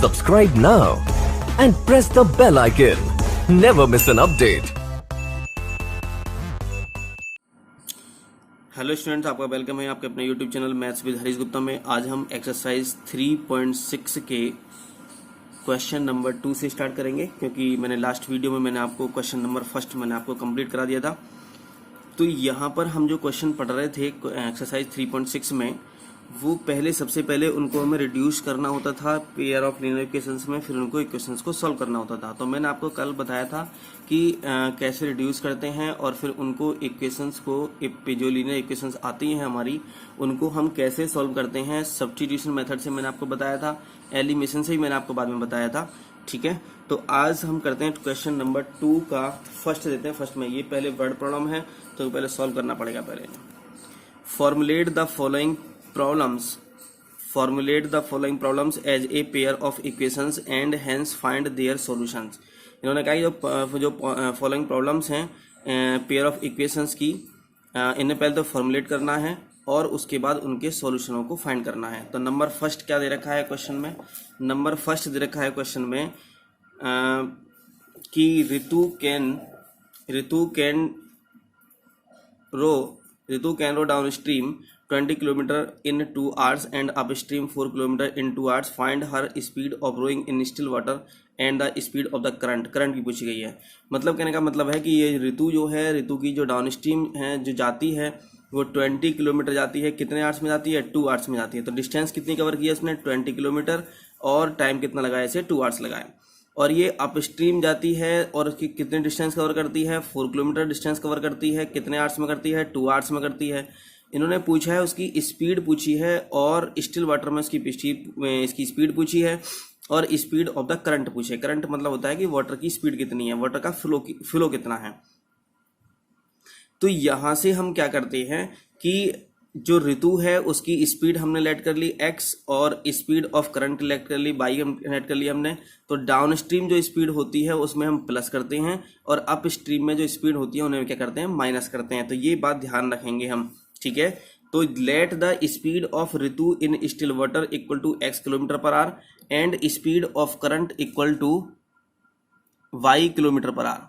Subscribe now and press the bell icon. Never miss an update. Hello students, आपका welcome है आपके अपने YouTube channel maths with Harish Gupta में। आज हम एक्सरसाइज 3.6 के क्वेश्चन नंबर 2 से स्टार्ट करेंगे, क्योंकि मैंने लास्ट वीडियो में मैंने आपको क्वेश्चन नंबर फर्स्ट मैंने आपको कंप्लीट करा दिया था। तो यहाँ पर हम जो क्वेश्चन पढ़ रहे थे एक्सरसाइज 3.6 में, वो सबसे पहले उनको हमें रिड्यूस करना होता था पेयर ऑफ लीनियर इक्वेशंस में, फिर उनको इक्वेशंस को सॉल्व करना होता था। तो मैंने आपको कल बताया था कि कैसे रिड्यूस करते हैं और फिर उनको इक्वेशंस को जो लीनियर इक्वेशंस आती हैं हमारी, उनको हम कैसे सॉल्व करते हैं। सब्स्टिट्यूशन मेथड से मैंने आपको बताया था, एलिमिनेशन से ही मैंने आपको बाद में बताया था। ठीक है, तो आज हम करते हैं क्वेश्चन नंबर 2 का फर्स्ट देते हैं। फर्स्ट में ये पहले वर्ड प्रॉब्लम है, तो पहले सॉल्व करना पड़ेगा। पहले formulate the following problems as a pair of equations and hence find their solutions। इन्होंने कहा जो फॉलोइंग प्रॉब्लम्स हैं पेयर ऑफ इक्वेशंस की, इन्हें पहले तो फॉर्मुलेट करना है और उसके बाद उनके सॉल्यूशनों को फाइंड करना है। तो नंबर फर्स्ट क्या दे रखा है क्वेश्चन में? नंबर फर्स्ट दे रखा है क्वेश्चन में कि Ritu can row downstream 20 kilometre in 2 hours and upstream 4 kilometre in 2 hours। Find her speed of rowing in still water and the speed of the current की पूछी गई है। मतलब कहने का मतलब है कि ये ऋतु ऋतु की जो डाउन स्ट्रीम है जो जाती है वो 20 किलोमीटर जाती है। कितने आवर्स में जाती है? 2 hours में जाती है। तो डिस्टेंस कितनी कवर की है इसने? 20 किलोमीटर, और टाइम कितना लगाया इसे? 2 hours लगाए। और ये अपस्ट्रीम जाती है और उसकी कितने डिस्टेंस कवर करती है? 4 किलोमीटर डिस्टेंस कवर करती है। कितने आवर्स में करती है? 2 hours में करती है। इन्होंने पूछा है उसकी स्पीड पूछी है, और स्टिल वाटर में इसकी स्पीड पूछी है, और स्पीड ऑफ द करंट पूछे। करंट मतलब होता है कि वाटर की स्पीड कितनी है, वाटर का फ्लो कितना है। तो यहां से हम क्या करते हैं कि जो ऋतु है उसकी स्पीड हमने लेट कर ली x, और स्पीड ऑफ करंट लेट कर ली y लेट कर ली हमने। तो डाउन स्ट्रीम जो स्पीड होती है उसमें हम प्लस करते हैं, और अप स्ट्रीम में जो स्पीड होती है उन्हें क्या करते हैं? माइनस करते हैं। तो ये बात ध्यान रखेंगे हम। ठीक है, तो let the speed of Ritu in still water equal to x kilometre per hour and speed of current equal to y kilometre per hour.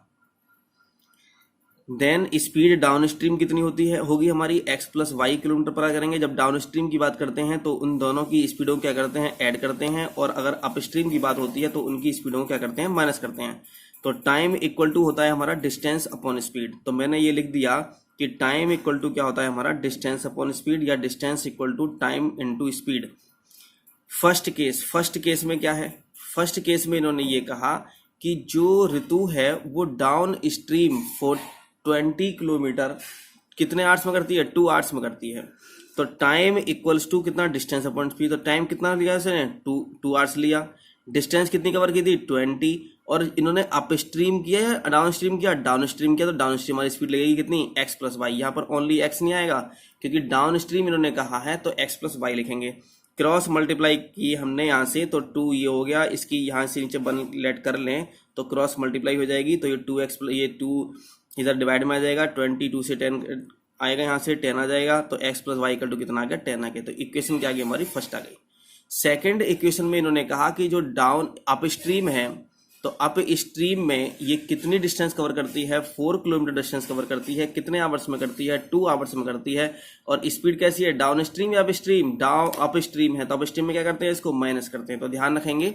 Then speed downstream कितनी होगी हमारी? x plus y kilometre per hour करेंगे। जब down stream की बात करते हैं तो उन दोनों की स्पीडों क्या करते हैं? ऐड करते हैं, और अगर अप स्ट्रीम की बात होती है तो उनकी स्पीडों क्या करते हैं? माइनस करते हैं। तो टाइम इक्वल टू होता है हमारा डिस्टेंस अपॉन स्पीड। तो मैंने ये लिख दिया कि टाइम इक्वल टू क्या होता है हमारा? डिस्टेंस अपॉन स्पीड, या distance equal to time into speed. First case में क्या है? फर्स्ट केस में इन्होंने ये कहा कि जो ऋतु है वो डाउन स्ट्रीम 20 किलोमीटर कितने आवर्स में करती है? 2 hours में करती है। तो टाइम इक्वल्स टू कितना? Distance upon speed. तो टाइम कितना लिया इसने? 2 hours लिया। डिस्टेंस कितनी कवर की थी? 20। और इन्होंने अप स्ट्रीम किया या डाउन स्ट्रीम किया? डाउन स्ट्रीम किया। तो डाउन स्ट्रीम वाली स्पीड लगेगी कितनी? x plus y. यहाँ पर ओनली x नहीं आएगा, क्योंकि डाउन स्ट्रीम इन्होंने कहा है, तो x प्लस वाई लिखेंगे। क्रॉस मल्टीप्लाई की हमने यहाँ से, तो 2 ये हो गया, इसकी यहाँ से नीचे 1 लेट कर लें तो क्रॉस मल्टीप्लाई हो जाएगी। तो ये 2x ये 2 इधर डिवाइड में आ जाएगा, 22 से 10 आएगा, यहाँ से 10 आ जाएगा। तो x plus y equal to कितना आ गया? 10 आ गया। तो इक्वेशन क्या आ गई हमारी? फर्स्ट आ गई। सेकेंड इक्वेशन में इन्होंने कहा कि जो डाउन अप स्ट्रीम है, तो अप स्ट्रीम में ये कितनी डिस्टेंस कवर करती है? 4 किलोमीटर डिस्टेंस कवर करती है। कितने आवर्स में करती है? 2 hours में करती है। और स्पीड कैसी है? डाउन स्ट्रीम या अप स्ट्रीम? अप स्ट्रीम है, तो अप स्ट्रीम में क्या करते हैं? इसको माइनस करते हैं। तो ध्यान रखेंगे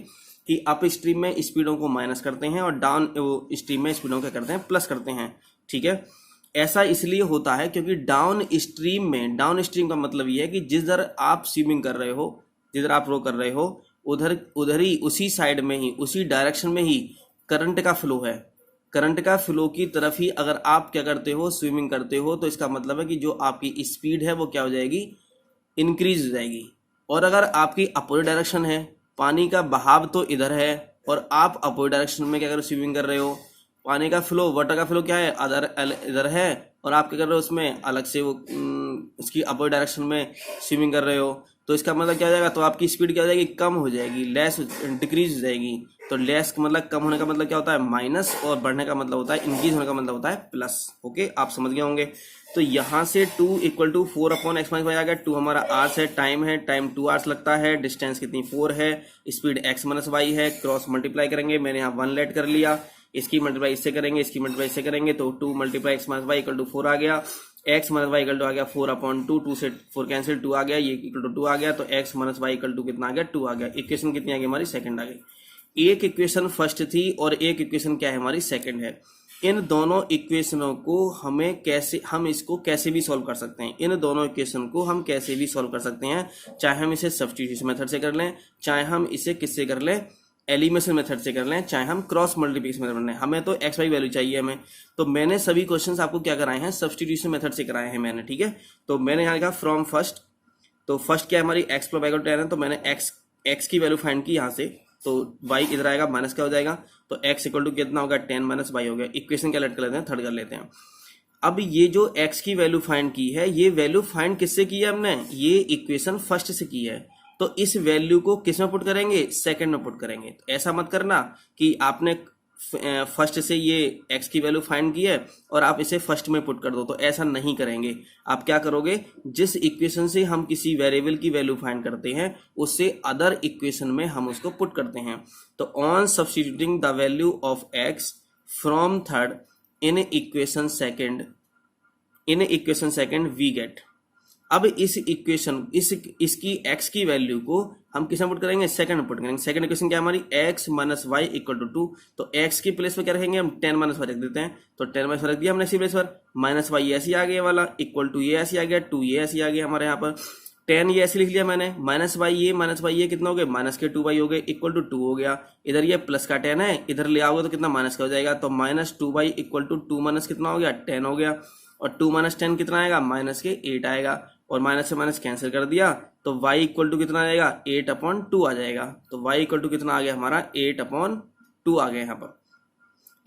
कि अप स्ट्रीम में स्पीडों को माइनस करते हैं, और डाउन स्ट्रीम में स्पीडों को क्या करते हैं? प्लस करते हैं। ठीक है, ऐसा इसलिए होता है क्योंकि डाउन स्ट्रीम का मतलब ये है कि जिधर आप स्विमिंग कर रहे हो, जिधर आप रो कर रहे हो, उधर ही उसी साइड में ही, उसी डायरेक्शन में ही करंट का फ्लो है। करंट का फ्लो की तरफ ही अगर आप क्या करते हो? स्विमिंग करते हो, तो इसका मतलब है कि जो आपकी स्पीड है वो क्या हो जाएगी? इंक्रीज हो जाएगी। और अगर आपकी अपोजिट डायरेक्शन है, पानी का बहाव तो इधर है और आप अपोजिट डायरेक्शन में क्या कर स्विमिंग कर रहे हो, पानी का फ्लो, वाटर का फ्लो क्या है? इधर है, और आप क्या कर रहे हो? उसमें अलग से वो उसकी अपोजिट डायरेक्शन में स्विमिंग कर रहे हो, तो इसका मतलब क्या हो जाएगा, तो आपकी स्पीड क्या हो जाएगी, कम हो जाएगी, लेस डिक्रीज हो जाएगी। तो लेस का मतलब कम होने का मतलब क्या होता है, माइनस, और बढ़ने का मतलब होता है, इंक्रीज होने का मतलब होता है प्लस। ओके, आप समझ गए होंगे। तो यहाँ से 2 = 4/x-y आ गया। 2 हमारा आवर्स है, टाइम है, टाइम 2 आवर्स लगता है, डिस्टेंस कितनी 4 है, स्पीड x-y है, क्रॉस मल्टीप्लाई करेंगे, मैंने यहाँ 1 लेट कर लिया, इसकी मल्टीप्लाई इससे करेंगे, इसकी मल्टीप्लाई इससे करेंगे, तो 2 × x-y = 4 आ गया, x-y = आ गया 4/2, 2 से 4 कैंसिल, 2 आ गया, ये = 2 आ गया, तो x-y = कितना आ गया, 2 आ गया। इक्वेशन कितनी आ गई हमारी, सेकंड आ गई। एक इक्वेशन फर्स्ट थी और एक इक्वेशन क्या है हमारी, सेकंड है। इन दोनों इक्वेशनों को हम इसको कैसे भी सॉल्व कर सकते हैं, इन दोनों इक्वेशन को हम कैसे भी सॉल्व कर सकते हैं, चाहे हम इसे सब्स्टिट्यूशन मेथड से कर लें, चाहे हम इसे किससे कर लें, एलिमिनेशन मेथड से कर लें, चाहे हम क्रॉस मल्टीप्लिकेशन मेथड में। हमें तो एक्स वाई वैल्यू चाहिए हमें, तो मैंने सभी क्वेश्चंस आपको क्या कराए हैं, सब्स्टिट्यूशन मेथड से कराए हैं मैंने, ठीक है। तो मैंने यहाँ लिखा फ्रॉम फर्स्ट, तो फर्स्ट क्या है हमारी, x + y = 10 है, तो मैंने x की वैल्यू फाइंड की यहाँ से, तो y इधर आएगा, माइनस क्या हो जाएगा, तो x = कितना होगा, 10 - y हो गया। इक्वेशन क्या लेट कर लेते हैं, थर्ड कर लेते हैं। अब ये जो x की वैल्यू फाइंड की है, ये वैल्यू फाइंड किससे की है हमने, ये इक्वेशन फर्स्ट से की है, तो इस वैल्यू को किस में पुट करेंगे, सेकंड में पुट करेंगे। तो ऐसा मत करना कि आपने फर्स्ट से ये x की वैल्यू फाइंड की है और आप इसे फर्स्ट में पुट कर दो, तो ऐसा नहीं करेंगे। आप क्या करोगे, जिस इक्वेशन से हम किसी वेरिएबल की वैल्यू फाइंड करते हैं उससे अदर इक्वेशन में हम उसको पुट करते हैं। तो on substituting the value of x from third in equation second we get. अब इस इक्वेशन इसकी x की वैल्यू को हम किस में पुट करेंगे, सेकंड में पुट करेंगे। सेकंड इक्वेशन क्या हमारी, x - y = 2, तो x की प्लेस पे क्या रखेंगे हम, 10 - y रख देते हैं, तो 10 - y रख दिया हमने इसी प्लेस पर, -y ऐसे आ गया वाला, = ये ऐसे आ गया, 2 ये ऐसे आ गया हमारे यहाँ पर, 10 ये ऐसे लिख लिया मैंने, -y ये कितना हो गया, -2y हो गए, = 2 हो गया। इधर ये प्लस का 10 है, इधर ले आओगे तो कितना माइनस का हो जाएगा, तो -2y = 2 माइनस कितना हो गया, 10 हो गया, और 2 - 10 कितना आएगा, -8 आएगा, और माइनस से माइनस कैंसिल कर दिया, तो y = कितना आ जाएगा, 8/2 आ जाएगा। तो y = कितना आ गया हमारा, 8/2 आ गया यहाँ पर,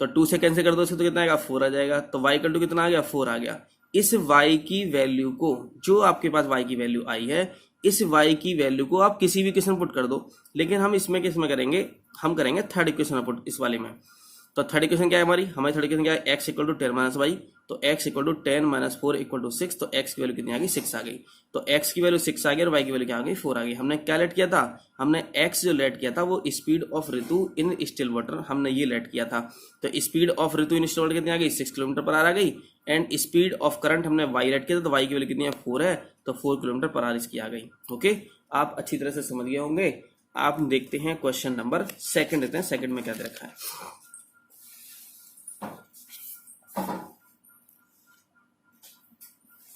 तो 2 से कैंसिल कर दो तो कितना आएगा, 4 आ जाएगा। तो y = कितना आ गया, 4 आ गया। इस y की वैल्यू को, जो आपके पास y की वैल्यू आई है, इस y की वैल्यू को आप किसी भी इक्वेशन में पुट कर दो, लेकिन हम इसमें किसमें करेंगे, हम करेंगे थर्ड इक्वेशन में पुट, इस वाले में। तो थर्ड इक्वेशन क्या है हमारी, हमारी थर्ड इक्वेशन क्या है, x = 10 - y, तो x = 10 - 4 = 6, तो x की वैल्यू कितनी आ गई, 6 आ गई। तो x की वैल्यू 6 आ गई और y की वैल्यू क्या आ गई, 4 आ गई। हमने क्या लेट किया था, हमने x जो लेट किया था वो speed of Ritu in still water, हमने ये लेट किया था। तो speed of Ritu in still water कितनी आ गई, 6 km/h आ गई, एंड स्पीड ऑफ करंट हमने y लेट किया था, तो y की वैल्यू कितनी है, 4 है, तो 4 km/h इसकी आ गई। ओके, आप अच्छी तरह से समझ गए होंगे। आप देखते हैं क्वेश्चन नंबर सेकंड देते हैं, सेकंड में क्या दे रखा है।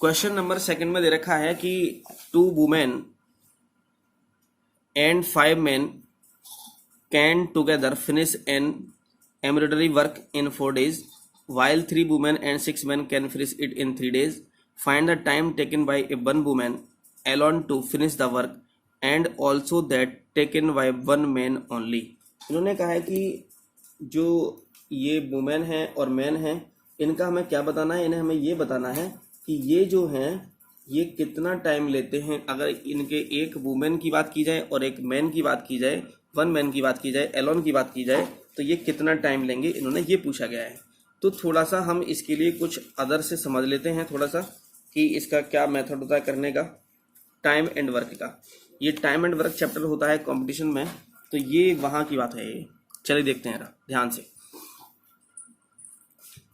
क्वेश्चन नंबर सेकंड में दे रखा है कि 2 women and 5 men can together finish an embroidery work in 4 days, while 3 women and 6 men can finish it in 3 days. Find the time taken by one woman alone to finish the work and also that taken by one man only. इन्होंने कहा है कि जो ये women है और man है, इनका हमें क्या बताना है, इन्हें हमें ये बताना है कि ये जो हैं ये कितना टाइम लेते हैं। अगर इनके एक वुमेन की बात की जाए और एक मैन की बात की जाए, वन मैन की बात की जाए, एलोन की बात की जाए, तो ये कितना टाइम लेंगे, इन्होंने ये पूछा गया है। तो थोड़ा सा हम इसके लिए कुछ अदर से समझ लेते हैं थोड़ा सा कि इसका क्या मेथड होता है करने का, टाइम एंड वर्क का। ये टाइम एंड वर्क चैप्टर होता है कंपटीशन में, तो ये वहाँ की बात है। ये चलिए देखते हैं ध्यान से।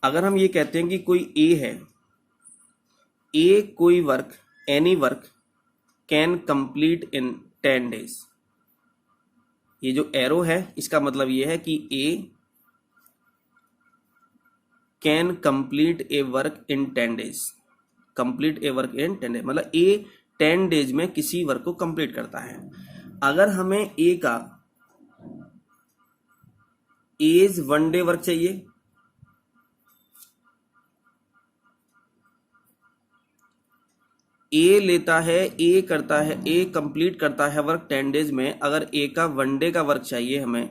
अगर हम ये कहते हैं कि कोई ए है, ए कोई work, any work can complete in 10 days। ये जो एरो है इसका मतलब ये है कि A can complete a work in 10 days। Complete a work in 10 days मतलब ए 10 days में किसी वर्क को कंप्लीट करता है। अगर हमें ए का एज 1 day वर्क चाहिए, ए लेता है, ए करता है, ए कंप्लीट करता है वर्क 10 days में। अगर ए का 1 day का वर्क चाहिए हमें,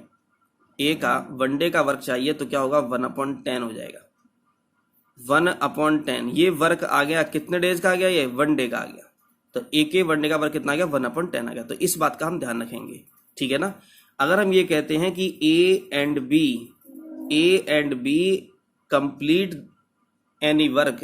ए का 1 day का वर्क चाहिए, तो क्या होगा, 1/10 हो जाएगा। 1/10 ये वर्क आ गया, कितने डेज का आ गया, ये 1 day का आ गया। तो ए के वन डे का वर्क कितना आ गया 1/10 आ गया। तो इस बात का हम ध्यान रखेंगे, ठीक है ना। अगर हम ये कहते हैं कि A and B complete any work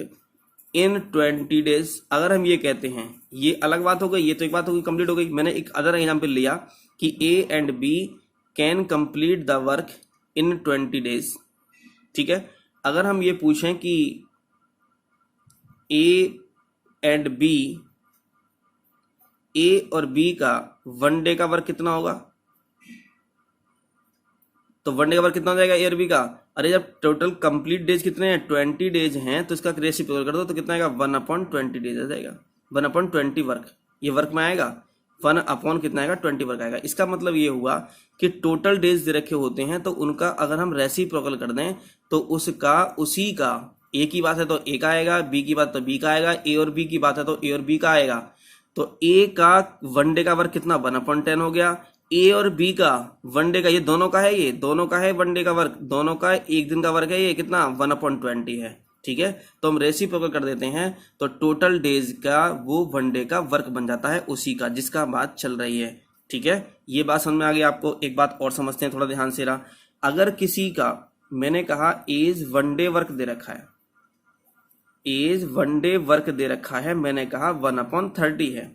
in 20 days, अगर हम ये कहते हैं, ये अलग बात हो गई, ये तो एक बात हो गई कंप्लीट हो गई। मैंने एक अदर एग्जाम्पल लिया कि A and B can complete the work in 20 days, ठीक है। अगर हम ये पूछें कि ए एंड बी, ए और बी का वन डे का वर्क कितना होगा, तो वन डे का वर्क कितना हो जाएगा ए और बी का। अरे जब टोटल कंप्लीट डेज कितने हैं 20 डेज हैं, तो इसका रेसिप्रोकल कर दो तो कितना आएगा 1/20 डेज आ जाएगा। 1/20 वर्क, ये वर्क में आएगा 1 कितना आएगा 20 वर्क आएगा। इसका मतलब ये हुआ कि टोटल डेज दे रखे होते हैं तो उनका अगर हम रेसिप्रोकल कर दें तो उसका उसी का, ए की बात है तो ए का आएगा, बी की बात तो बी का आएगा, ए और बी की बात है तो ए और बी का आएगा। तो ए का वन डे का वर्क कितना 1/10 हो गया, ए और बी का वन डे का, ये दोनों का है, ये दोनों का है वन डे का वर्क, दोनों का एक दिन का वर्क है, ये कितना 1/20 है, ठीक है। तो हम रेसिप्रोकल कर देते हैं तो टोटल डेज का वो वन डे का वर्क बन जाता है उसी का जिसका बात चल रही है, ठीक है। ये बात समझ में आ गई आपको। एक बात और समझते हैं थोड़ा ध्यान से रहा। अगर किसी का, मैंने कहा एज वन डे वर्क दे रखा है, एज वन डे वर्क दे रखा है, मैंने कहा 1/30 है,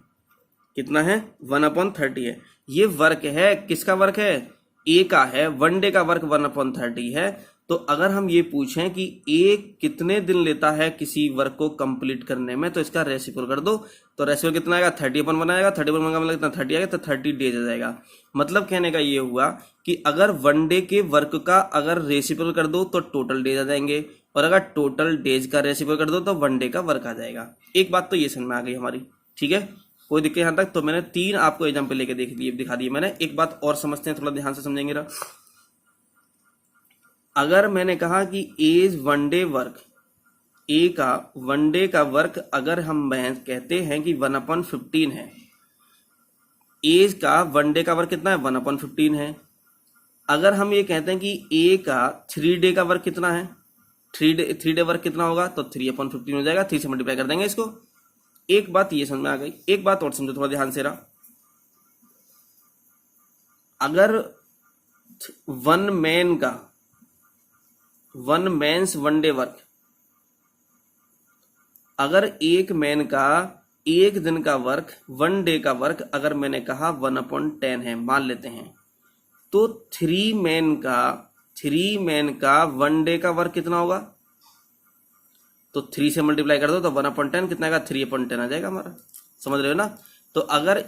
कितना है 1/30 है। ये वर्क है, किसका वर्क है ए का है, वन डे का वर्क 1/30 है। तो अगर हम ये पूछें कि ए कितने दिन लेता है किसी वर्क को कंप्लीट करने में, तो इसका रेसिप्रोकल कर दो तो रेसिप्रोकल कितना आएगा 30/1 आएगा, 30/1 का मतलब कितना 30 आएगा, तो 30 डेज आ जाएगा। मतलब कहने का ये हुआ कि अगर वन डे के वर्क का अगर रेसिप्रोकल कर दो तो टोटल डेज आ जाएंगे, और अगर टोटल डेज का रेसिप्रोकल कर दो तो वन डे का वर्क आ जाएगा। एक बात तो ये समझ में आ गई हमारी, ठीक है, कोई दिक्कत यहाँ तक। तो मैंने 3 आपको एग्जाम्पल लेके दिखा दिए मैंने। एक बात और समझते हैं, थोड़ा ध्यान से समझेंगे ना। अगर मैंने कहा कि एज वन डे वर्क, ए का वन डे का वर्क अगर हम कहते हैं कि 1/15 है, एज का वन डे का वर्क कितना है 1/15 है। अगर हम ये कहते हैं कि ए का 3 डे का वर्क कितना है, 3 डे वर्क कितना होगा, तो 3/15 हो जाएगा, 3 से मल्टीप्लाई कर देंगे इसको। एक बात ये समझ में आ गई। एक बात और समझो थोड़ा ध्यान से रहा। अगर one man's one day work, अगर एक मैन का एक दिन का वर्क, वन डे का वर्क अगर मैंने कहा 1/10 है, मान लेते हैं, तो 3 मैन का वन डे का वर्क कितना होगा, तो 3 से मल्टीप्लाई कर दो तो 1/10 कितना आएगा 3/10 आ जाएगा हमारा। समझ रहे हो ना। तो अगर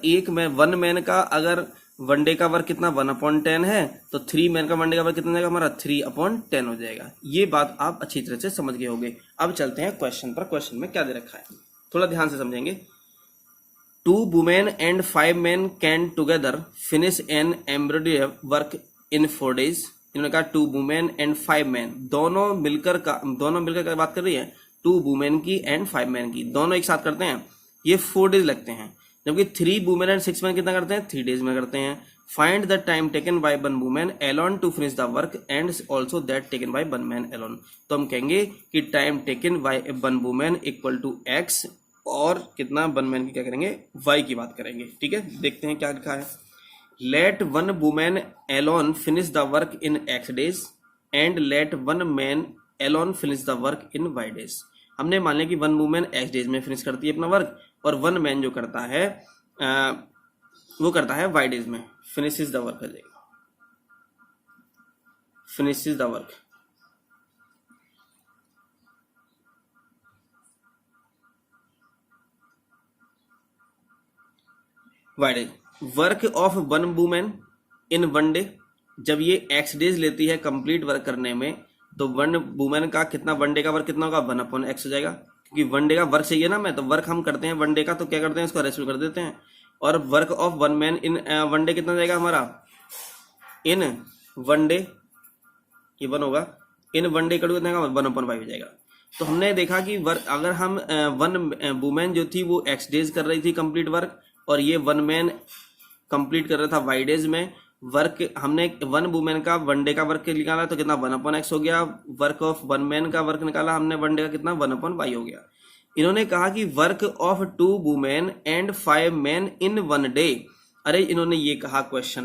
वन मैन का अगर वन डे का वर्क कितना 1/10 है, तो 3 मैन का वन डे का वर्क कितना जाएगा हमारा 3/10 हो जाएगा। ये बात आप अच्छी तरह से समझ गए होंगे। अब चलते हैं क्वेश्चन पर। क्वेश्चन में क्या दे रखा है थोड़ा ध्यान से समझेंगे। 2 women and 5 men can together finish an embroidery work in 4 days। इन्होंने कहा 2 वुमेन एंड 5 men, दोनों मिलकर का बात कर रही है, 2 वुमेन की एंड 5 men की, दोनों एक साथ करते हैं, ये 4 days लगते हैं। जबकि 3 वुमेन एंड 6 men कितना करते हैं 3 days में करते हैं। Find the time taken by one women alone to finish the work and also that taken by one man alone. तो हम कहेंगे कि time taken by one women equal to x, और कितना वन मैन की क्या करेंगे वाई की बात करेंगे, ठीक है। देखते हैं क्या लिखा है। Let one women alone finish the work in x days and let one man alone finish the work in y days. हमने मान लिया कि वन वुमेन एक्स डेज में फिनिश करती है अपना वर्क, और वन मैन जो करता है वो करता है वाई डेज में, फिनिशेस द वर्क कर देगा, finishes the work. Y days work of one women in one day, जब ये एक्स डेज लेती है कंप्लीट वर्क करने में, तो वन वुमेन का कितना वन डे का वर्क कितना होगा 1/x हो जाएगा, क्योंकि वन डे का वर्क चाहिए ना, मैं तो वर्क हम करते हैं वन डे का, तो क्या करते हैं इसको रेसिप्रोकल कर देते हैं। और work of one man in one day कितना जाएगा हमारा इन वन डे, ये 1 होगा, इन वन डे कटू कितना 1/5 हो जाएगा। तो हमने देखा कि वर्क अगर हम वन वुमेन जो थी वो एक्स डेज कर रही थी कंप्लीट वर्क, और ये वन मैन कंप्लीट कर रहा था वाई डेज में वर्क। हमने वन वुमेन का वन डे का वर्क निकाला तो कितना 1/x हो गया, वर्क ऑफ वन मैन का वर्क निकाला हमने वन डे का कितना 1/y हो गया। इन्होंने कहा कि work of 2 women and 5 man in 1 day. अरे इन्होंने ये कहा क्वेश्चन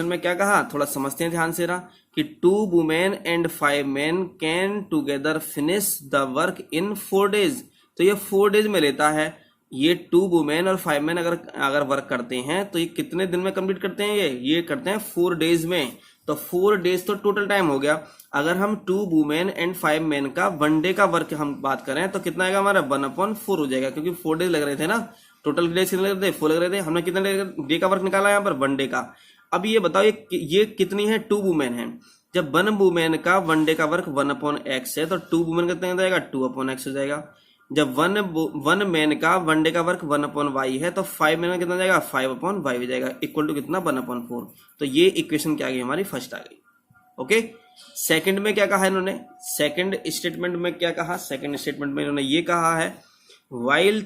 में क्या कहा, थोड़ा समझते हैं ध्यान से रहा, कि 2 women and 5 man can together finish the work in 4 days. तो ये 4 डेज में लेता है। ये 2 वुमेन और 5 मैन अगर वर्क करते हैं तो ये कितने दिन में कंप्लीट करते हैं, ये करते हैं 4 डेज में। तो 4 डेज तो टोटल टाइम हो गया। अगर हम 2 वुमेन एंड 5 मैन का 1 डे का वर्क हम बात करें तो कितना आएगा हमारा 1/4 हो जाएगा, क्योंकि 4 डेज लग रहे थे ना, टोटल डेज कितने लग रहे थे, 4 लग रहे थे। हमने कितने डे का वर्क निकाला यहाँ पर, 1 डे का। अब ये बताओ ये कितनी है, 2 वुमेन है। जब 1 वुमेन का 1 डे का वर्क 1/x है तो 2 वुमेन कितना हो जाएगा, 2/x हो जाएगा। जब 1 मैन का 1 डे का वर्क 1/y है तो 5 मैन का कितना जाएगा, 5/y हो जाएगा, इक्वल टू कितना 1/4। तो ये इक्वेशन क्या आ गई हमारी, फर्स्ट आ गई। ओके, सेकंड में क्या कहा इन्होंने, सेकंड स्टेटमेंट में क्या कहा, सेकंड स्टेटमेंट में इन्होंने ये कहा है, while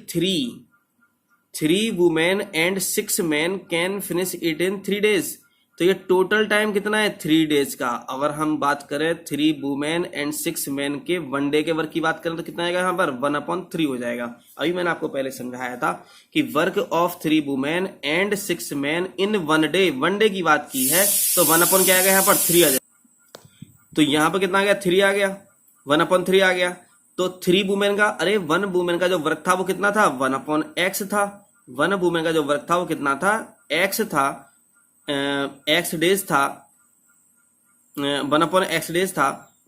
3 women and 6 man can finish it in 3 days. तो ये टोटल टाइम कितना है, 3 डेज का। अगर हम बात करें 3 वुमेन एंड 6 मैन के 1 डे के वर्क की बात करें तो कितना आएगा यहाँ पर, 1/3 हो जाएगा। अभी मैंने आपको पहले समझाया था कि work of 3 women and 6 man in 1 day, 1 day की बात की है तो 1/, क्या आएगा यहाँ पर, 3 आ जाएगा। तो यहाँ पर कितना आ गया, 3 आ गया, 1/3 आ गया। तो 3 वुमेन का, अरे 1 वुमेन का जो वर्क था वो कितना था, 1/x था। 1 वुमेन का जो वर्क था वो कितना था, x था, x डेज था, 1/x डेज था।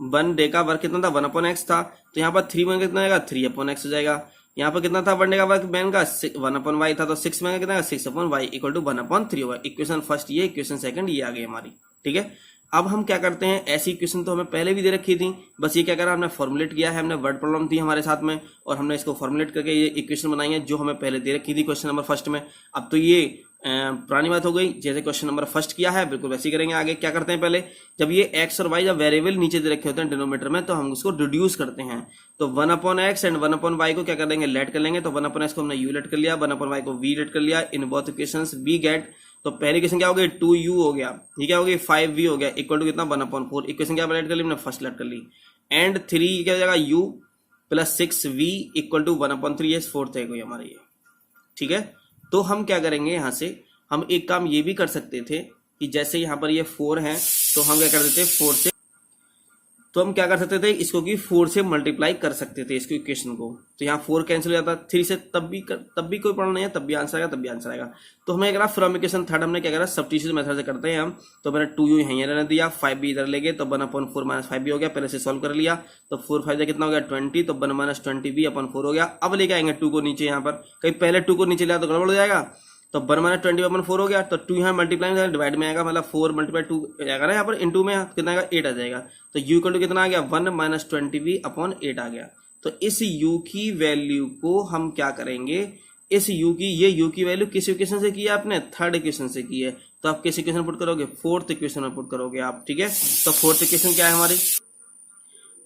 1 डे का वर्क कितना था, 1/x था। तो यहाँ पर 3 मैन का कितना आएगा, 3/x हो जाएगा। यहाँ पर कितना था 1 डे का वर्क मैन का, 1/y था। तो 6 मैन का कितना, 6/y इक्वल टू 1/3 होगा। इक्वेशन फर्स्ट ये, इक्वेशन सेकंड ये आ गई हमारी। ठीक है, अब हम क्या करते हैं, ऐसी इक्वेशन तो हमें पहले भी दे रखी थी, बस ये क्या करा हमने फॉर्मुलेट किया है। हमने वर्ड प्रॉब्लम थी हमारे साथ में और हमने इसको फॉर्मुलेट करके ये इक्वेशन बनाई है जो हमें पहले दे रखी थी क्वेश्चन नंबर फर्स्ट में। अब तो ये पुरानी बात हो गई, जैसे क्वेश्चन नंबर फर्स्ट किया है बिल्कुल वैसे ही करेंगे आगे। क्या करते हैं, पहले जब ये एक्स और वाई जब वेरिएबल नीचे दे रखे होते हैं डिनोमिनेटर में तो हम उसको रिड्यूस करते हैं। तो 1/x एंड 1/y को क्या कर देंगे, लेट कर लेंगे। तो 1/x को हमने u लेट कर लिया, 1/y को v लेट कर लिया। In both equations we get, तो पहली इक्वेशन क्या हो गई, 2u हो गया, ये क्या हो गई 5v हो गया, इक्वल टू कितना 1/4। इक्वेशन क्या लेट कर ली हमने, फर्स्ट लेट कर ली। एंड 3 क्या हो जाएगा, u plus 6v equal to 1/3, ये फोर्थ है कोई हमारी ये। ठीक है, तो हम क्या करेंगे, यहाँ से हम एक काम ये भी कर सकते थे कि जैसे यहाँ पर ये 4 है तो हम क्या कर देते 4 से, तो हम क्या कर सकते थे, इसको कि 4 से मल्टीप्लाई कर सकते थे इसको इक्वेशन को। तो यहाँ 4 कैंसिल हो जाता, 3 से तब भी कोई प्रॉब्लम नहीं है, तब भी आंसर आएगा, तब भी आंसर आएगा। तो हमने क्या करा, फ्रॉम इक्वेशन थर्ड हमने क्या करा, सब्स्टिट्यूशन मेथड से करते हैं हम। तो मैंने 2u यहीं रहने दिया, 5b इधर ले गए तो 1/4 माइनस 5b हो गया, पहले से सॉल्व कर लिया। तो 4 5 कितना हो गया 20, तो 1 माइनस 20b/4 हो गया। अब लेके आएंगे 2 को नीचे, यहाँ पर कहीं पहले 2 को नीचे लिया तो गड़बड़ हो जाएगा। तो 1 माइनस 20/4 हो गया, तो 2 यहाँ मल्टीप्लाई में डिवाइड में आएगा, मतलब 4 × 2 आएगा ना, यहाँ पर इंटू में कितना आएगा 8 आ जाएगा। तो u इक्वल टू कितना आ गया 1 माइनस 20v/8 आ गया। तो इस u की वैल्यू को हम क्या करेंगे, इस u की, ये u की वैल्यू किस इक्वेशन से की है आपने, थर्ड इक्वेशन से की है। तो आप किस इक्वेशन पुट करोगे, फोर्थ इक्वेशन में पुट करोगे आप। ठीक है, तो फोर्थ इक्वेशन क्या है हमारी,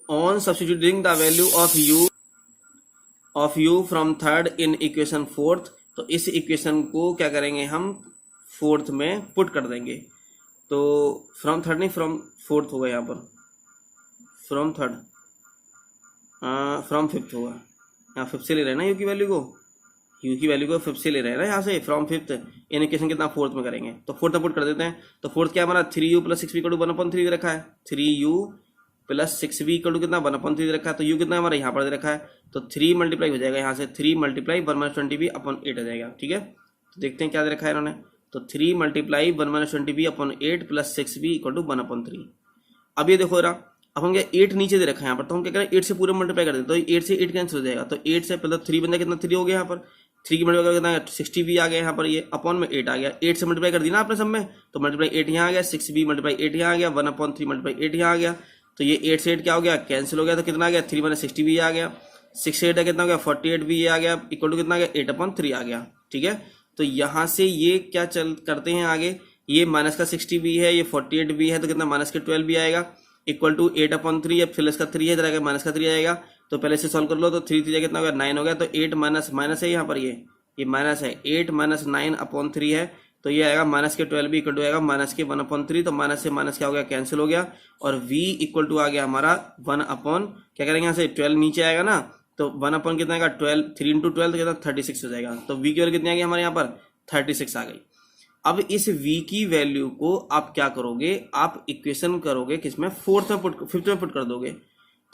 on substituting the value of u from third in equation fourth. तो इस इक्वेशन को क्या करेंगे हम, फोर्थ में पुट कर देंगे। तो फ्रॉम थर्ड नहीं, फ्रॉम फोर्थ होगा यहाँ पर, फ्रॉम थर्ड, फ्रॉम फिफ्थ होगा, यहाँ फिफ्थ से ले रहे हैं ना यू की वैल्यू को, यू की वैल्यू को फिफ्थ से ले रहे हैं ना यहाँ से, फ्रॉम फिफ्थ। इन इक्वेशन कितना फोर्थ में करेंगे, तो फोर्थ में पुट कर देते हैं। तो फोर्थ क्या हमारा 3u plus 6v equal to 1/3 रखा है, 3u plus 6v equal to कितना 1/3 रखा है। तो u कितना हमारा यहाँ पर रखा है, तो 3 मल्टीप्लाई हो जाएगा यहाँ से, 3 मल्टीप्लाई 1 माइनस 20v/8 आ जाएगा। ठीक है, तो देखते हैं क्या दे रखा है इन्होंने। तो 3 multiply 1 minus 20v/8 plus 6v equal to 1/3। अब ये देखो जरा, अब हम क्या 8 नीचे दे रखा है यहाँ पर, तो हम क्या करें 8 से पूरे मल्टीप्लाई कर देते हैं। तो 8 से 8 कैंसिल हो जाएगा, तो 8 से पहले 3 बन जाए कितना 3 हो गया यहाँ पर, 3 की मल्टीप्लाई कितना 60v आ गया यहाँ पर, ये अपॉन में 8 आ गया। 8 से मल्टीप्लाई कर दी ना आपने सब में, तो मल्टीप्लाई 8 यहाँ आ गया, 6v मल्टीप्लाई 8 यहाँ आ गया, 1/3 मल्टीप्लाई 8 यहाँ आ गया। तो ये 8 से 8 क्या हो गया, कैंसिल हो गया। तो कितना आ गया 3 माइनस 60v आ गया, 6 से 8 कितना हो गया 48v आ गया, इक्वल टू कितना आ गया 8/3 आ गया। ठीक है, तो यहाँ से ये क्या करते हैं आगे, ये माइनस का 60v है, ये 48v है, तो कितना माइनस के 12v आएगा, इक्वल टू 8/3 है, प्लस का 3 है, इधर आएगा माइनस का 3 आएगा। तो पहले से सॉल्व कर लो, तो 3 3 कितना हो गया 9 हो गया। तो 8 माइनस है यहाँ पर, ये माइनस है, 8 माइनस 9/3 है, तो ये आएगा माइनस के 12 भी इक्वल टू आएगा माइनस के 1/3। तो माइनस से माइनस क्या हो गया, कैंसिल हो गया, और v इक्वल टू आ गया हमारा 1 अपॉन, क्या करेंगे यहाँ से 12 नीचे आएगा ना, तो 1 अपॉन कितना आएगा 12, 3 इंटू 12 तो कितना 36 हो जाएगा। तो v की वैल्यू कितनी आ गई हमारे यहाँ पर 36 आ गई। अब इस v की वैल्यू को आप क्या करोगे, आप इक्वेशन करोगे किसमें, फिफ्थ में पुट कर दोगे।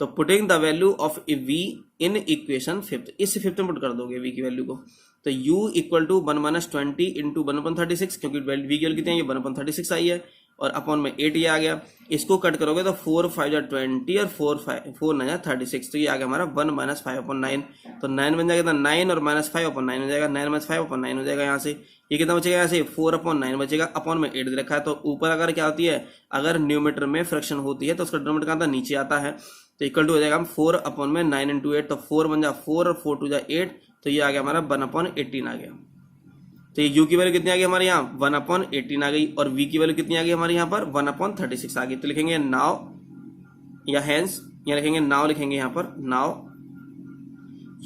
तो putting the value of a v in equation fifth, इस फिफ्थ में पुट कर दोगे v की वैल्यू को। तो u equal to 1 minus 20 into 1/36, क्योंकि v की वैल्यू कितनी है, ये 1/36 आई है और अपॉन में 8 ये आ गया। इसको कट करोगे तो 4 5 20 और 4 9 36, तो ये आ गया हमारा 1 माइनस 5/9। तो 9 बन जाएगा, 9 और माइनस 5/9 हो जाएगा, 9 माइनस 5/9 हो जाएगा। यहाँ से ये कितना बचेगा, यहाँ से 4/9 बचेगा, अपॉन में 8 दे रखा है। तो ऊपर अगर क्या होती है, अगर न्यूमरेटर में फ्रैक्शन होती है तो उसका डिनोमिनेटर कहाँ आता है, नीचे आता है। तो इक्वल टू हो जाएगा 4/9 इंटू 8, तो 4 बन जा 4 और 4 2 जा 8, तो ये आ गया हमारा 1/18 आ गया। तो ये u की वैल्यू कितनी आ गई हमारे यहाँ 1/18 आ गई, और v की वैल्यू कितनी आ गई हमारे यहाँ पर 1/36 आ गई। तो लिखेंगे नाउ या हेंस, या लिखेंगे नाउ, लिखेंगे यहाँ पर now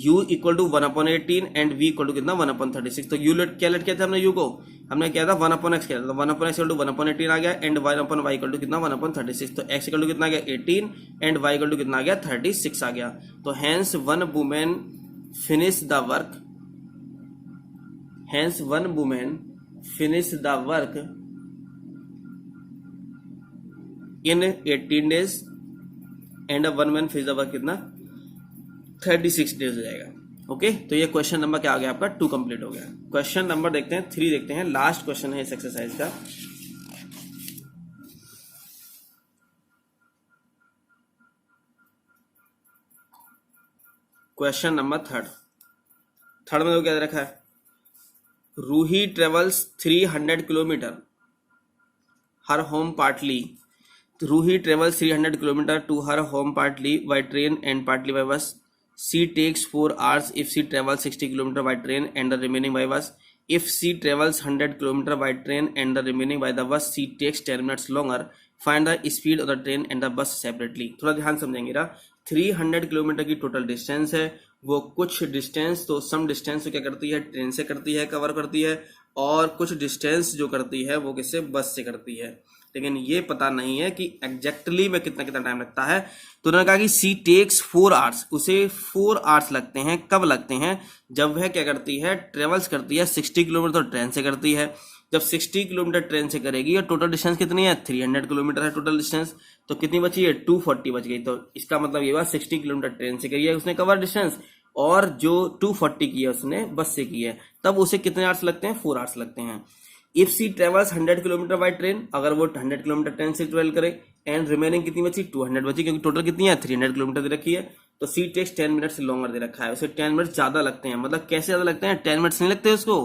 u equal to 1/18 and v equal to कितना 1/36। तो u क्या लेट किया था हमने, u को हमने किया था 1/x किया था, तो 1/x इक्वल टू 1/18 आ गया, एंड 1/y इक्वल टू कितना 1/36। तो x इक्वल टू कितना आ गया 18 एंड y इक्वल टू कितना आ गया 36 आ गया। तो hence one women finish the work, hence one woman finish the work in 18 days and one man finish the work कितना 36 डेज हो जाएगा। ओके, तो ये क्वेश्चन नंबर क्या आ गया आपका 2 कंप्लीट हो गया। क्वेश्चन नंबर देखते हैं 3 देखते हैं, लास्ट क्वेश्चन है इस एक्सरसाइज का। क्वेश्चन नंबर थर्ड में तो क्या दे रखा है, Ruhi travels 300 kilometre her home partly, Ruhi travels 300 kilometre to her home partly by train and partly by bus. She takes 4 hours if she travels 60 kilometre by train and the remaining by bus. If she travels 100 kilometre by train and the remaining by the bus, she takes 10 minutes longer. Find the speed of the train and the bus separately. थोड़ा ध्यान समझेंगे ना, 300 kilometre की total distance है, वो कुछ distance तो some distance तो क्या करती है, ट्रेन से करती है, कवर करती है, और कुछ डिस्टेंस जो करती है वो किससे, बस से करती है। लेकिन ये पता नहीं है कि एग्जैक्टली में कितना कितना टाइम लगता है। तो उन्होंने कहा कि सी टेक्स 4 hours, उसे 4 hours लगते हैं। कब लगते हैं, जब वह क्या करती है, ट्रेवल्स करती है 60 किलोमीटर, तो ट्रेन से करती है। जब 60 किलोमीटर ट्रेन से करेगी और टोटल डिस्टेंस कितनी है 300 किलोमीटर है टोटल डिस्टेंस, तो कितनी बची है 240 बच गई। तो इसका मतलब ये हुआ 60 किलोमीटर ट्रेन से करी है उसने कवर डिस्टेंस, और जो 240 की है उसने बस से की है, तब उसे कितने आवर्स लगते हैं, 4 hours लगते हैं। If she travels 100 kilometre by train, अगर वो 100 किलोमीटर ट्रेन से ट्रेवल करे, एंड रिमेनिंग कितनी बची 200 बची, क्योंकि टोटल कितनी है 300 किलोमीटर दे रखी है। तो सी टेक्स 10 मिनट्स लॉन्गर दे रखा है, उसे 10 मिनट्स ज्यादा लगते हैं। मतलब कैसे ज्यादा लगते हैं, 10 मिनट्स नहीं लगते उसको,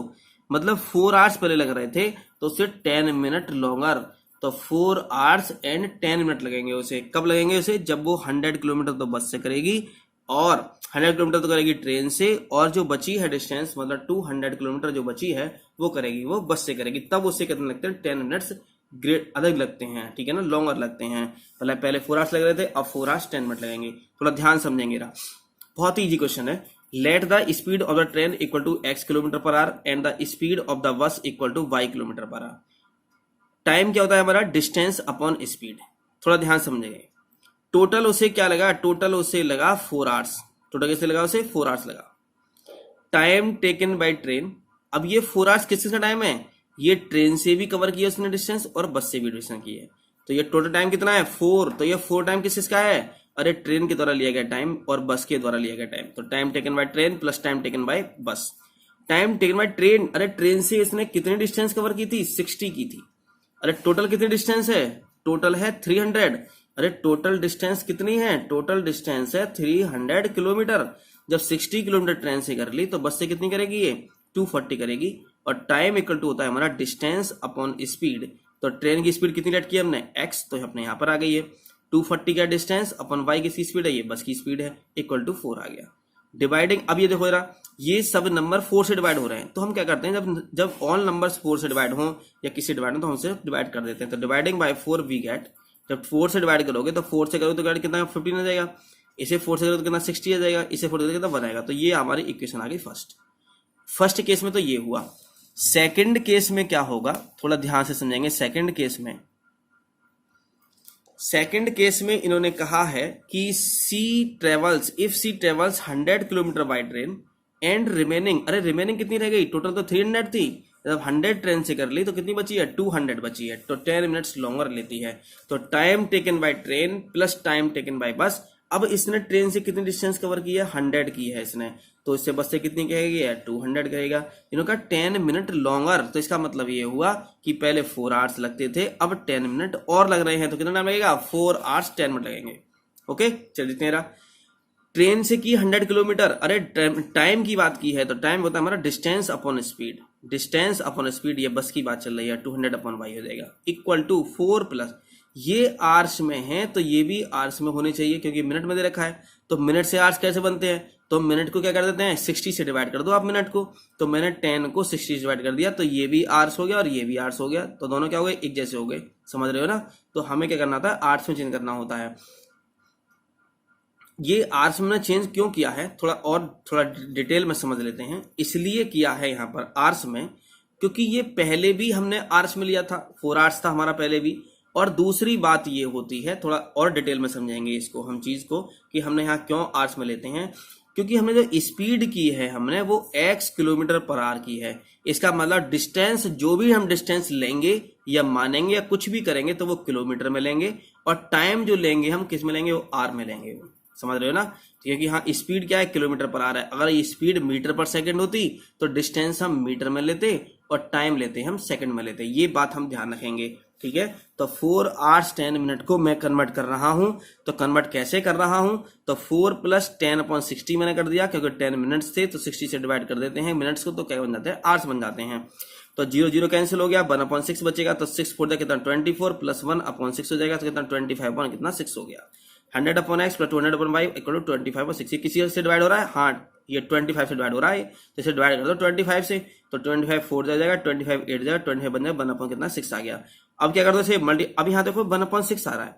मतलब 4 hours पहले लग रहे थे, तो उसे 10 मिनट लॉन्गर, तो 4 hours एंड 10 मिनट लगेंगे उसे। कब लगेंगे उसे, जब वो 100 किलोमीटर तो बस से करेगी और 100 किलोमीटर तो करेगी ट्रेन से, और जो बची है डिस्टेंस मतलब 200 किलोमीटर जो बची है वो करेगी वो बस से करेगी। तब उससे कितने लगते हैं 10 मिनट्स ग्रेट अधिक लगते हैं, ठीक है ना, लॉन्गर लगते हैं। पहले 4 hours लग रहे थे, अब 4 hours 10 मिनट लगेंगे। थोड़ा ध्यान समझेंगे रहा, बहुत ही इजी क्वेश्चन है। Let the speed of the train equal to x kilometre per hour and the speed of the bus equal to y kilometre per hour. Time क्या होता है हमारा, डिस्टेंस अपॉन स्पीड। थोड़ा ध्यान समझेंगे। टोटल उसे क्या लगा, टोटल उसे लगा 4 hours, टोटल कैसे लगा उसे 4 hours लगा। टाइम टेकन बाय ट्रेन, अब ये 4 hours किसका टाइम है, ये ट्रेन से भी कवर किया उसने डिस्टेंस और बस से भी डिस्टेंस की है। तो ये टोटल टाइम कितना है 4, तो ये 4 टाइम किसका है, अरे ट्रेन के द्वारा लिया गया टाइम और बस के द्वारा लिया गया टाइम। तो time taken by train plus time taken bye बस। टाइम टेकन बाय ट्रेन, अरे ट्रेन से इसने कितनी डिस्टेंस कवर की थी 60 की थी। अरे टोटल कितनी डिस्टेंस है, टोटल है 300। अरे टोटल डिस्टेंस कितनी है, टोटल डिस्टेंस है 300 किलोमीटर। जब 60 किलोमीटर ट्रेन से कर ली तो बस से कितनी करेगी ये 240 करेगी। और टाइम इक्वल टू होता है हमारा डिस्टेंस अपॉन स्पीड। तो ट्रेन की स्पीड कितनी लेट की हमने x, तो अपने यहाँ पर आ गई है 240 का डिस्टेंस अपॉन y किसकी स्पीड है, ये बस की स्पीड है, इक्वल टू 4 आ गया। डिवाइडिंग, अब ये देखो जरा, ये सब नंबर 4 से डिवाइड हो रहे हैं, तो हम क्या करते हैं, जब ऑल नंबर्स 4 से डिवाइड हो या किसी डिवाइड हो तो हमसे डिवाइड कर देते हैं। तो डिवाइडिंग बाय 4 वी गेट, जब 4 से डिवाइड करोगे तो 4 से करोगे तो डिवाइड कितना 15 आ जाएगा, इसे 4 से करोगे तो कितना 60 आ जाएगा, इसे 4 से कितना 1 आएगा। तो ये हमारी इक्वेशन आ गई फर्स्ट केस में। तो ये हुआ। सेकंड केस में क्या होगा, थोड़ा ध्यान से समझेंगे। सेकंड केस में सेकंड केस में इन्होंने कहा है कि if she travels 100 kilometre by train and remaining, अरे रिमेनिंग कितनी रह गई, टोटल तो 300 थी, जब 100 ट्रेन से कर ली तो कितनी बची है, 200 बची है, तो 10 मिनट्स लॉन्गर लेती है। तो time taken by train plus time taken bye बस। अब इसने ट्रेन से कितनी डिस्टेंस कवर की है, 100 की है इसने, तो इससे बस से कितनी कहेगी है, 200 कहेगा। इन्होंने कहा 10 मिनट लॉन्गर, तो इसका मतलब ये हुआ कि पहले 4 आवर्स लगते थे, अब 10 मिनट और लग रहे हैं, तो कितना टाइम लगेगा, 4 आवर्स 10 मिनट लगेंगे। ओके, चलिए तेरा ट्रेन से की 100 किलोमीटर, अरे टाइम की बात की है तो टाइम होता है हमारा distance upon speed, distance upon speed, ये बस की बात चल रही है, 200 अपॉन वाई हो जाएगा इक्वल टू 4 प्लस, ये आर्स में है तो ये भी आर्स में होने चाहिए क्योंकि मिनट में दे रखा है। तो मिनट से आर्स कैसे बनते हैं, तो मिनट को क्या कर देते हैं, 60 से डिवाइड कर दो आप मिनट को, तो मैंने 10 को 60 से डिवाइड कर दिया, तो ये भी आर्स हो गया और ये भी आर्स हो गया, तो दोनों क्या हो गए, एक जैसे हो गए, समझ रहे हो ना। तो हमें क्या करना था, आर्स में चेंज करना होता है। ये आर्स में चेंज क्यों किया है, थोड़ा डिटेल में समझ लेते हैं। इसलिए किया है यहाँ पर आर्स में क्योंकि ये पहले भी हमने आर्स में लिया था, 4 आर्स था हमारा पहले भी। और दूसरी बात ये होती है, थोड़ा और डिटेल में समझेंगे इसको हम चीज को, कि हमने यहाँ क्यों आर्स में लेते हैं, क्योंकि हमने जो स्पीड की है हमने वो x किलोमीटर पर आवर की है। इसका मतलब डिस्टेंस, जो भी हम डिस्टेंस लेंगे या मानेंगे या कुछ भी करेंगे तो वो किलोमीटर में लेंगे, और टाइम जो लेंगे हम किस में लेंगे, वो आर में लेंगे, समझ रहे हो ना। क्योंकि हाँ स्पीड क्या है, किलोमीटर पर आवर है, अगर ये स्पीड मीटर पर सेकंड होती तो डिस्टेंस हम मीटर में लेते और टाइम लेते हम सेकंड में लेते, ये बात हम ध्यान रखेंगे, ठीक है। तो 4 आवर्स 10 मिनट को मैं कन्वर्ट कर रहा हूं, तो कन्वर्ट कैसे कर रहा हूं, तो 4 प्लस 10 अपॉन 60 मैंने कर दिया, क्योंकि 10 मिनट्स थे तो 60 से डिवाइड कर देते हैं मिनट्स को, तो क्या बन जाते हैं, आवर्स बन जाते हैं। तो 0 0 कैंसिल हो गया, 1 अपॉन 6 बचेगा, तो 6 4 कितना 24 प्लस 1 अपॉन 6 हो जाएगा, तो कितना 25 अपॉन कितना 6 हो गया। 100 upon x plus 200 upon y equal to 25 और 6, किसी से डिवाइड हो रहा है, हाँ ये 25 से डिवाइड हो रहा है, तो इसे डिवाइड कर दो 25 से, तो 25 4 जाएगा, 25 8 जाएगा, 25 बन जाएगा, 1 अपॉन कितना 6 आ गया। अब क्या कर दो इसे मल्टी, अब यहाँ देखो 1 अपॉन 6 आ रहा है,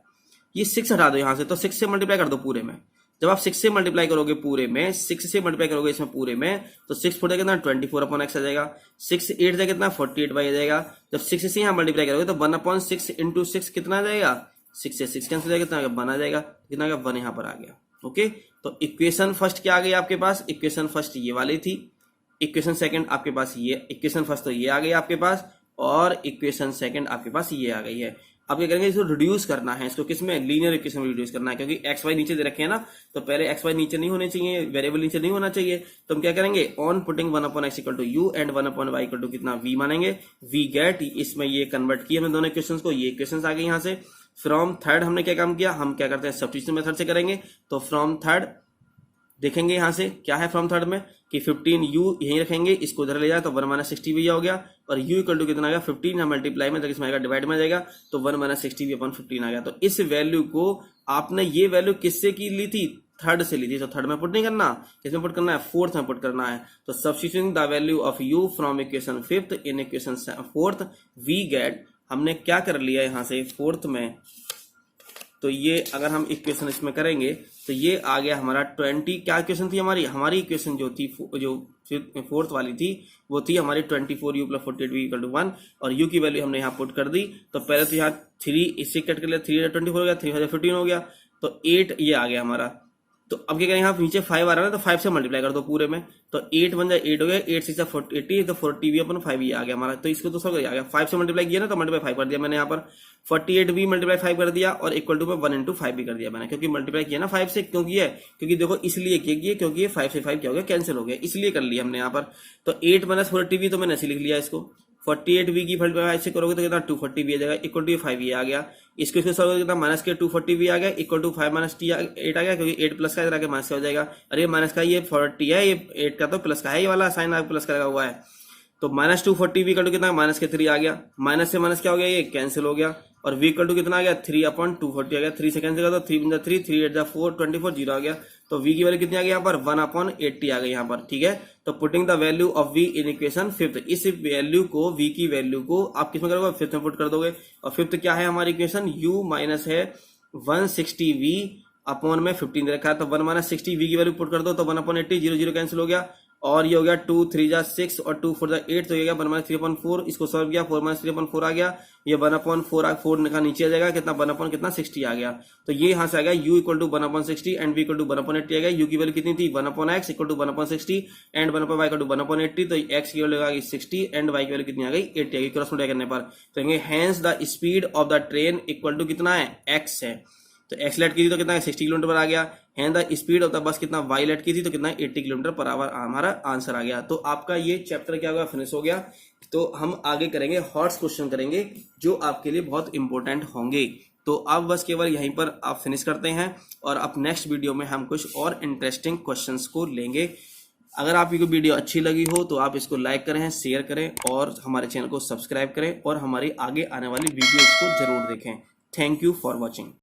ये 6 हटा दो यहाँ से, तो 6 से मल्टीप्लाई कर दो पूरे में। जब आप 6 से मल्टीप्लाई करोगे पूरे में, 6 से मल्टीप्लाई करोगे इसमें पूरे में, तो 6 4 कितना 24 अपॉन एक्स आ जाएगा, 6 8 जाएगा कितना 48 वाई आ जाएगा। जब 6 से यहाँ मल्टीप्लाई करोगे तो 1 अपॉन 6 इंटू 6 कितना आ जाएगा, 6 से 6 कैंसिल हो जाएगा, कितना 1 आ जाएगा, कितना का 1 यहाँ पर आ गया। ओके, तो इक्वेशन फर्स्ट क्या आ गई आपके पास, इक्वेशन फर्स्ट ये वाली थी, इक्वेशन सेकंड आपके पास ये, इक्वेशन फर्स्ट तो ये आ गई आपके पास, और इक्वेशन सेकंड आपके पास ये आ गई है। अब क्या करेंगे, इसको रिड्यूस करना है, इसको किसमें, लीनियर इक्वेशन में रिड्यूस करना है, क्योंकि एक्स वाई नीचे दे रखे हैं ना, तो पहले एक्स वाई नीचे नहीं होने चाहिए, वेरिएबल नीचे नहीं होना चाहिए, तो हम क्या करेंगे, on putting 1 upon x equal to u and 1 upon y equal to कितना वी मानेंगे, वी गेट, इसमें ये कन्वर्ट किया हमने दोनों इक्वेशंस को, ये इक्वेशंस आ गई यहाँ से। फ्रॉम थर्ड हमने क्या काम किया, हम क्या करते हैं सब्स्टिट्यूशन मेथड से करेंगे, तो फ्रॉम थर्ड देखेंगे यहाँ से क्या है फ्रॉम थर्ड में, कि 15 u यहीं रखेंगे, इसको उधर ले जाए तो 1 माइनस 60 भी हो गया, और u इक्वल टू कितना आ गया 15 है मल्टीप्लाई में, तो इसमें आएगा डिवाइड में जाएगा, तो 1 माइनस 60 भी अपॉन 15 आ गया। तो इस वैल्यू को आपने ये वैल्यू किससे की ली थी, थर्ड से ली थी, तो थर्ड में पुट नहीं करना, किसमें पुट करना है, फोर्थ में पुट करना है। तो substituting the value of u from equation fifth in equation fourth, we get, हमने क्या कर लिया यहाँ से फोर्थ में, तो ये अगर हम इक्वेशन इसमें करेंगे तो ये आ गया हमारा 20, क्या इक्वेशन थी हमारी इक्वेशन जो थी, जो फोर्थ वाली थी वो थी हमारी 24u plus 48v equal to 1, और u की वैल्यू हमने यहाँ पुट कर दी। तो पहले तो यहाँ 3 इससे कट कर लिया, 3 24 हो गया, 3 15 हो गया, तो 8 ये आ गया हमारा। तो अब क्या करें, यहाँ नीचे 5 आ रहा है ना, तो 5 से मल्टीप्लाई कर दो पूरे में, तो 8 बन जाए 8 हो गया, 8 6 80, तो 40 भी अपन 5 ये आ गया हमारा, तो इसको तो सब आ गया, 5 से मल्टीप्लाई किया ना, तो मल्टीप्लाई 5 कर दिया मैंने यहाँ पर, 48 भी मल्टीप्लाई 5 कर दिया, और इक्वल टू में 1 इंटू 5 भी कर दिया मैंने, क्योंकि मल्टीप्लाई किया ना 5 से, क्योंकि है क्योंकि देखो इसलिए किया, क्योंकि ये 5 से 5 क्या हो गया, कैंसिल हो गया, इसलिए कर लिया हमने यहाँ पर। तो 8 माइनस 40 तो मैंने ऐसे लिख लिया इसको, 48v की मल्टीप्लाई से करोगे तो कितना 240v आ जाएगा, इक्वल टू 5 ये आ गया, इसको सॉल्व कितना माइनस के 240v आ गया, इक्वल टू 5 माइनस 8 आ गया, क्योंकि 8 प्लस का इधर आके माइनस का हो जाएगा, अरे माइनस का ये 40 है, ये 8 का तो प्लस का है, ये वाला साइन प्लस का लगा हुआ है, तो माइनस 240v इक्वल टू कितना माइनस के 3 आ गया, माइनस से माइनस क्या हो गया, ये कैंसिल हो गया, और v इक्वल टू कितना आ गया 3 अपॉन 240 आ गया, 3 से कैंसिल कर दो, 3 बन 3 3 8 4 24 0 आ गया, तो v की वैल्यू कितनी आ गई यहाँ पर 1 अपॉन 80 आ गई यहाँ पर, ठीक है। तो putting the value of v in equation fifth, इस वैल्यू को v की वैल्यू को आप किसमें करोगे, फिफ्थ में पुट कर दोगे, और फिफ्थ क्या है हमारी इक्वेशन, u माइनस है 160v अपॉन में 15 दे रखा है, तो 1 माइनस 60 v की वैल्यू पुट कर दो, तो 1 अपॉन 80 0 0 कैंसिल हो गया, और ये हो गया 2 3 जा 6 और 2 4 जा 8, तो ये गया 1/3/4, इसको सॉल्व किया 4-3/4 आ गया, ये 1/4 का नीचे आ जाएगा, कितना 1/60 आ गया। तो ये यहाँ से आ गया u equal to 1/60 and v equal to 1/80 आ गया। u की वैल्यू कितनी थी 1/x equal to 1/60 and 1/y equal to 1/80, तो x की वैल्यू आ गई 60 एंड y की वैल्यू कितनी आ गई 80 आ गई। क्रॉस मल्टीप्लाई करने पर तो hence the speed of the train equal to कितना है x है, तो x लेट की थी तो कितना 60 किलोमीटर पर आ गया। And the speed of the बस कितना y लेट की थी तो कितना 80 किलोमीटर पर आवर हमारा आंसर आ गया। तो आपका ये चैप्टर क्या होगा फिनिश हो गया। तो हम आगे करेंगे हॉट्स क्वेश्चन करेंगे जो आपके लिए बहुत इंपॉर्टेंट होंगे। तो आप बस केवल यहीं पर आप फिनिश करते हैं और अब नेक्स्ट वीडियो में हम कुछ और इंटरेस्टिंग क्वेश्चंस को लेंगे। अगर आपकी कोई वीडियो अच्छी लगी हो तो आप इसको लाइक करें, शेयर करें और हमारे चैनल को सब्सक्राइब करें और हमारी आगे आने वाली वीडियोस को जरूर देखें। Thank you for watching.